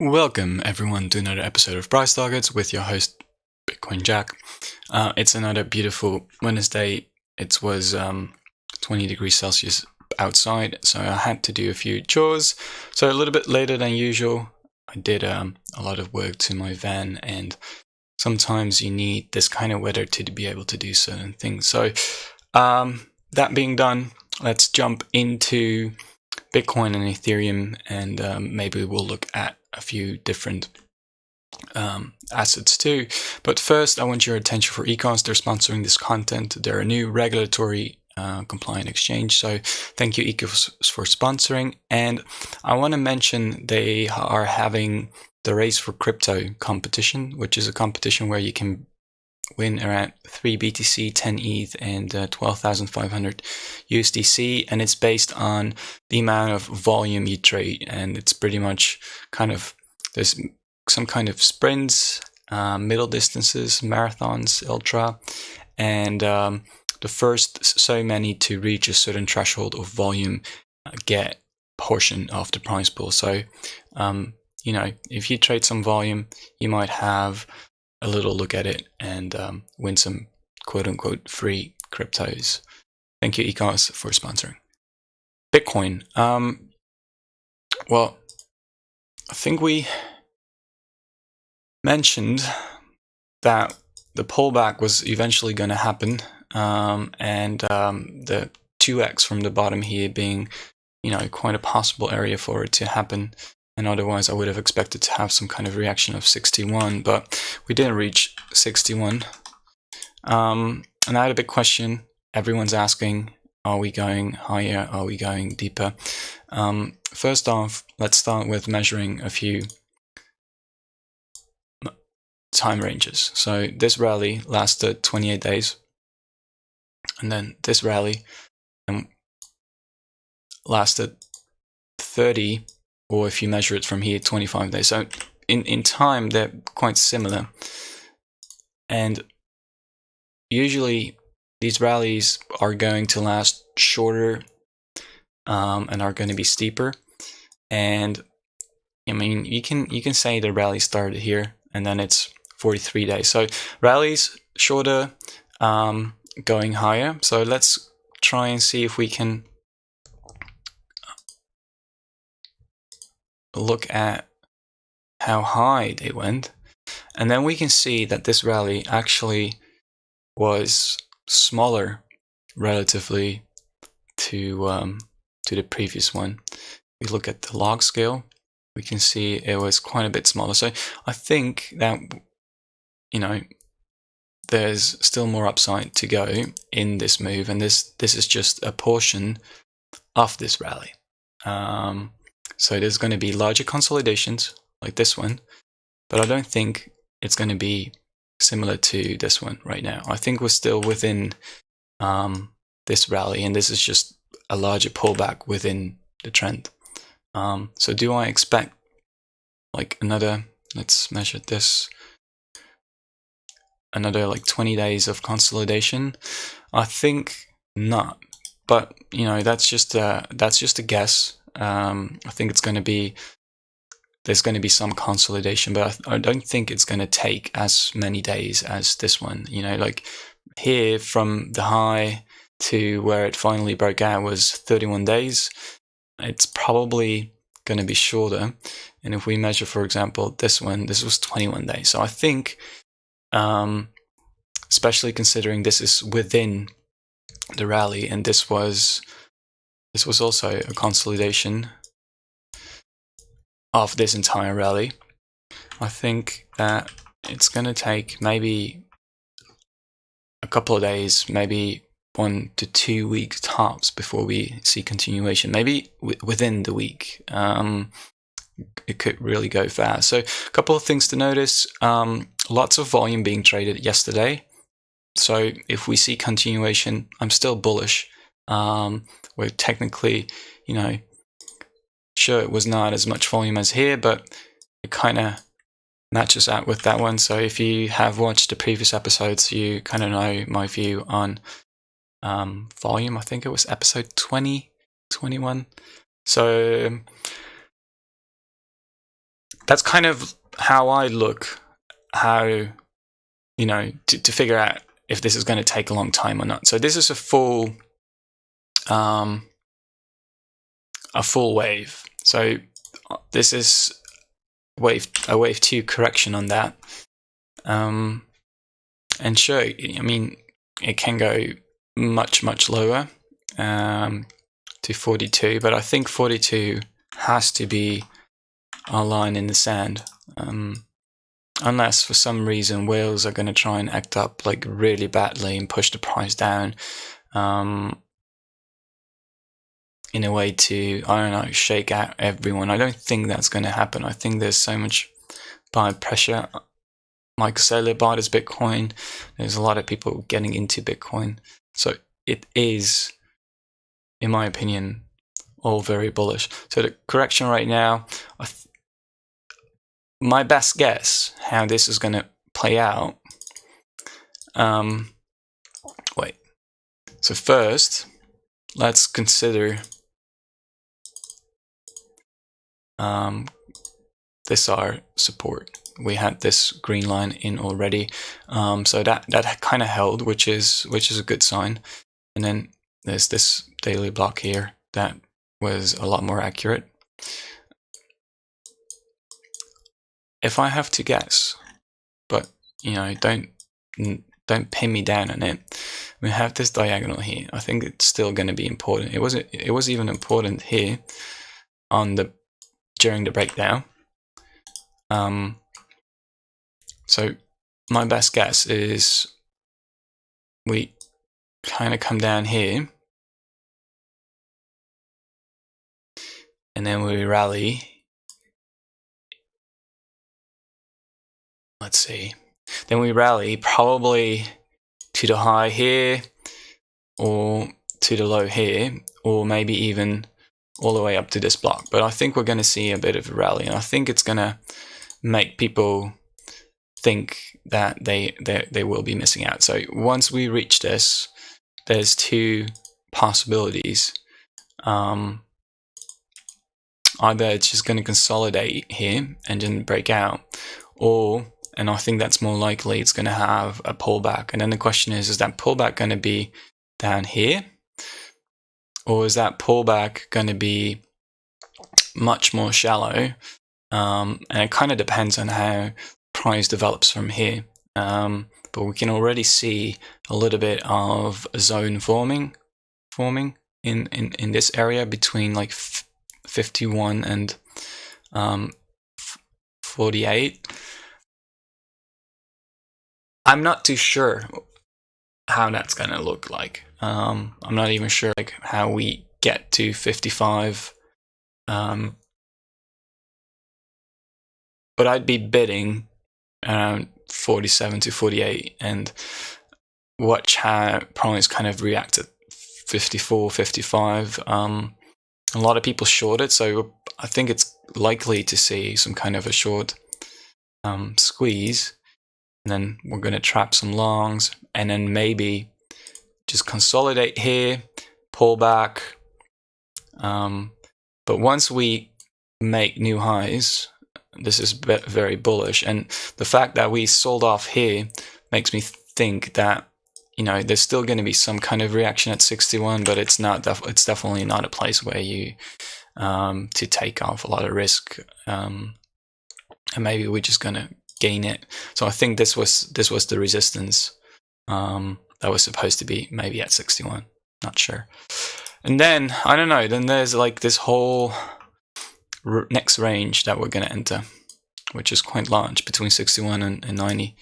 Welcome everyone to another episode of Price Targets with your host Bitcoin Jack. It's another beautiful Wednesday. It was 20 degrees Celsius outside, so I had to do a few chores. So a little bit later than usual. I did a lot of work to my van, and sometimes you need this kind of weather to be able to do certain things. So that being done, let's jump into Bitcoin and Ethereum, and maybe we'll look at a few different assets too. But first, I want your attention for Econs. They're sponsoring this content. They're a new regulatory compliant exchange. So thank you, Ecos, for sponsoring. And I want to mention they are having the Race for Crypto competition, which is a competition where you can win around 3 BTC, 10 ETH, and 12,500 USDC, and it's based on the amount of volume you trade, and it's pretty much there's some kind of sprints, middle distances, marathons, ultra, and the first so many to reach a certain threshold of volume get a portion of the prize pool. So, if you trade some volume, you might have a little look at it and win some quote-unquote free cryptos. Thank you, Ecos, for sponsoring. Bitcoin. Well, I think we mentioned that the pullback was eventually going to happen, and the 2x from the bottom here being, quite a possible area for it to happen. And otherwise, I would have expected to have some kind of reaction of 61, but we didn't reach 61. And I had a big question. Everyone's asking, are we going higher? Are we going deeper? First off, let's start with measuring a few time ranges. So this rally lasted 28 days. And then this rally lasted 30, or if you measure it from here, 25 days. So in time, they're quite similar. And usually these rallies are going to last shorter and are going to be steeper. And I mean, you can say the rally started here and then it's 43 days. So rallies shorter, going higher. So let's try and see if we can look at how high they went, and then we can see that this rally actually was smaller relatively to the previous one. We look at the log scale, we can see it was quite a bit smaller. So I think that there's still more upside to go in this move, and this is just a portion of this rally. So there's going to be larger consolidations like this one, but I don't think it's going to be similar to this one right now. I think we're still within this rally, and this is just a larger pullback within the trend. So do I expect like another, let's measure this, another like 20 days of consolidation? I think not, but that's just a guess. I think there's going to be some consolidation, but I don't think it's going to take as many days as this one. Like here from the high to where it finally broke out was 31 days. It's probably going to be shorter. And if we measure, for example, this was 21 days. So I think, especially considering this is within the rally, and this was also a consolidation of this entire rally, I think that it's going to take maybe a couple of days, maybe 1 to 2 weeks tops before we see continuation. Maybe within the week, it could really go fast. So a couple of things to notice. Lots of volume being traded yesterday. So if we see continuation, I'm still bullish. We're technically, sure, it was not as much volume as here, but it kind of matches out with that one. So if you have watched the previous episodes, you kind of know my view on volume. I think it was episode 20, 21. So that's kind of how I look, how, you know, to figure out if this is going to take a long time or not. So this is a full wave. So this is a wave 2 correction on that. And sure, I mean, it can go much lower to 42, but I think 42 has to be our line in the sand, unless for some reason whales are going to try and act up like really badly and push the price down in a way to, I don't know, shake out everyone. I don't think that's going to happen. I think there's so much buyer pressure. Like Sailor bought his Bitcoin. There's a lot of people getting into Bitcoin. So it is, in my opinion, all very bullish. So the correction right now, my best guess how this is going to play out. Wait. So first, let's consider this our support. We had this green line in already, so that kind of held, which is a good sign. And then there's this daily block here that was a lot more accurate. If I have to guess, but you know, don't pin me down on it. We have this diagonal here. I think it's still going to be important. It was even important here on during the breakdown. So my best guess is we kind of come down here and then we rally. Let's see. Then we rally probably to the high here or to the low here, or maybe even all the way up to this block. But I think we're going to see a bit of a rally, and I think it's going to make people think that they will be missing out. So once we reach this, there's two possibilities. Either it's just going to consolidate here and then break out, or, and I think that's more likely, it's going to have a pullback. And then the question is that pullback going to be down here, or is that pullback going to be much more shallow? And it kind of depends on how price develops from here. But we can already see a little bit of a zone forming in this area between like 51 and 48. I'm not too sure how that's going to look like. I'm not even sure like how we get to 55. But I'd be bidding around 47 to 48 and watch how price kind of react at 54, 55. A lot of people shorted, so I think it's likely to see some kind of a short squeeze, and then we're going to trap some longs, and then maybe just consolidate here, pull back. But once we make new highs, this is very bullish, and the fact that we sold off here makes me think that, you know, there's still going to be some kind of reaction at 61, but it's not. It's definitely not a place where you to take off a lot of risk, and maybe we're just going to gain it. So I think this was the resistance that was supposed to be maybe at 61. Not sure. And then I don't know. Then there's like this whole next range that we're going to enter, which is quite large, between 61 and 90,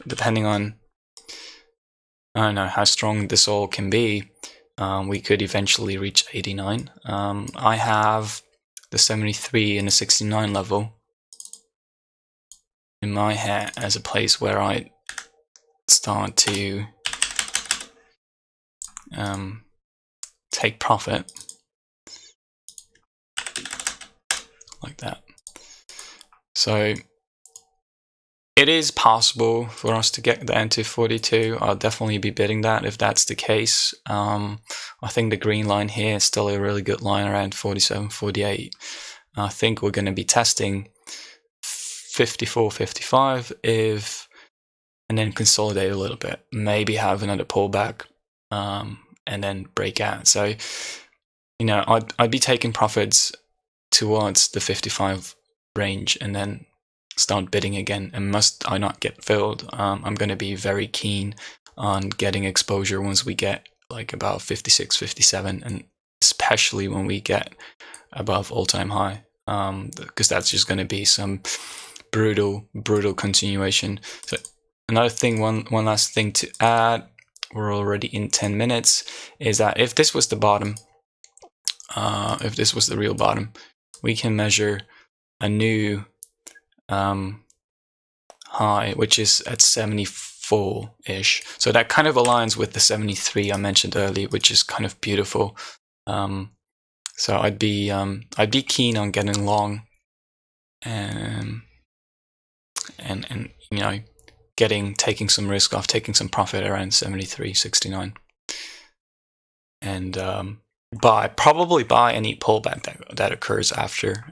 depending on, I don't know, how strong this all can be. We could eventually reach 89. I have the 73 and the 69 level in my head as a place where I start to take profit. Like that. So it is possible for us to get down to 42. I'll definitely be bidding that if that's the case. I think the green line here is still a really good line around 47, 48. I think we're going to be testing 54, 55 and then consolidate a little bit, maybe have another pullback, and then break out. So, you know, I'd be taking profits towards the 55 range and then start bidding again. And must I not get filled, I'm going to be very keen on getting exposure once we get like about 56, 57, and especially when we get above all-time high, because that's just going to be some brutal continuation. So another thing, one last thing to add, we're already in 10 minutes, is that if this was the bottom, if this was the real bottom, we can measure a new high, which is at 74-ish. So that kind of aligns with the 73 I mentioned earlier, which is kind of beautiful. So I'd be keen on getting long, and you know, taking some risk off, taking some profit around 73.69, and probably buy any pullback that occurs after.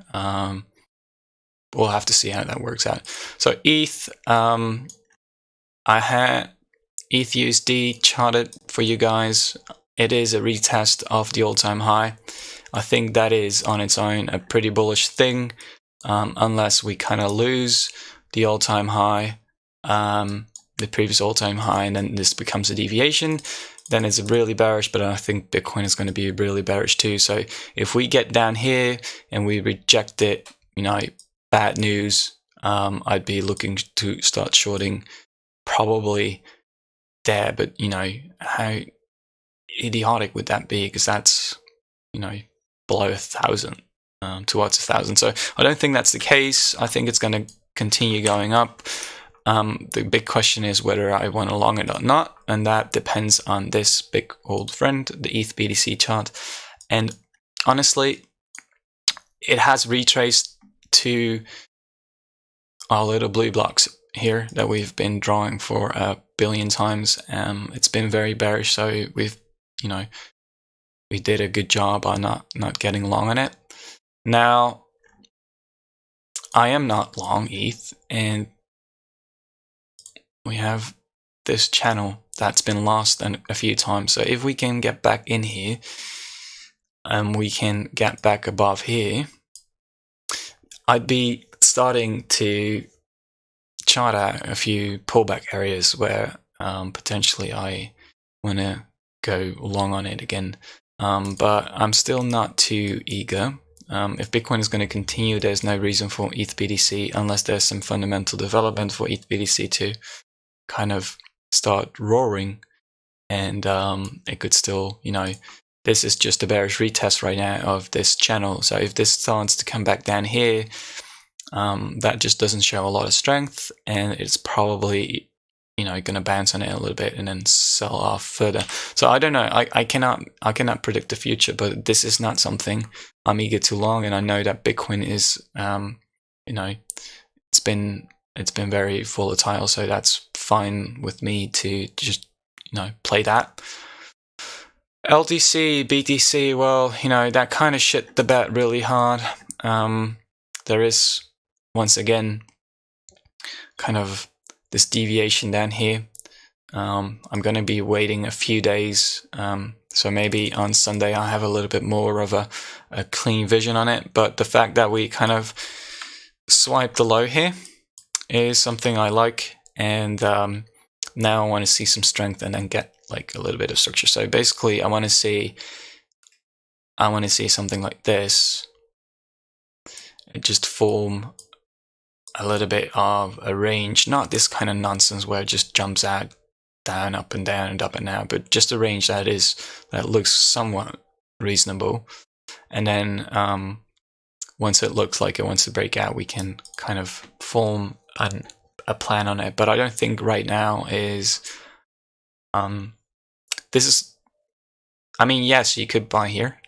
We'll have to see how that works out. So ETH, I had ETH USD charted for you guys. It is a retest of the all-time high. I think that is on its own a pretty bullish thing, unless we kind of lose the all-time high, the previous all-time high, and then this becomes a deviation. Then it's really bearish, but I think Bitcoin is going to be really bearish too. So if we get down here and we reject it, you know, bad news. I'd be looking to start shorting probably there, but you know, how idiotic would that be? Because that's, you know, below 1,000, towards 1,000. So I don't think that's the case. I think it's going to continue going up. The big question is whether I want to long it or not, and that depends on this big old friend, the ETH BTC chart. And honestly, it has retraced to our little blue blocks here that we've been drawing for a billion times. It's been very bearish, so we did a good job on not getting long on it. Now, I am not long ETH, and we have this channel that's been lost a few times. So if we can get back in here, and we can get back above here, I'd be starting to chart out a few pullback areas where potentially I want to go long on it again. But I'm still not too eager. If Bitcoin is going to continue, there's no reason for ETH BTC, unless there's some fundamental development for ETH BTC to kind of start roaring, and it could still, you know, this is just a bearish retest right now of this channel. So if this starts to come back down here, that just doesn't show a lot of strength, and it's probably, you know, going to bounce on it a little bit and then sell off further. So I don't know. I cannot predict the future, but this is not something I'm eager to long. And I know that Bitcoin is, you know, it's been very volatile, so that's fine with me to just, you know, play that. LTC, BTC, well, you know, that kind of shit the bed really hard. There is, once again, kind of this deviation down here. I'm going to be waiting a few days, so maybe on Sunday I have a little bit more of a clean vision on it. But the fact that we kind of swiped the low here is something I like, and now I want to see some strength and then get like a little bit of structure. So basically I want to see something like this, just form a little bit of a range, not this kind of nonsense where it just jumps out down, up and down and up and down, but just a range that looks somewhat reasonable. And then once it looks like it wants to break out, we can kind of form a plan on it. But I don't think right now is this is, I mean, yes, you could buy here,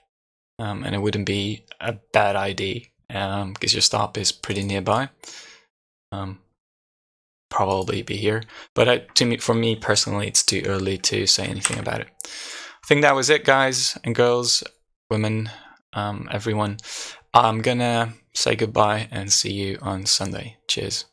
and it wouldn't be a bad idea, because your stop is pretty nearby. Probably be here, but for me personally, it's too early to say anything about it. I think that was it, guys and girls, women, everyone. I'm gonna say goodbye and see you on Sunday. Cheers.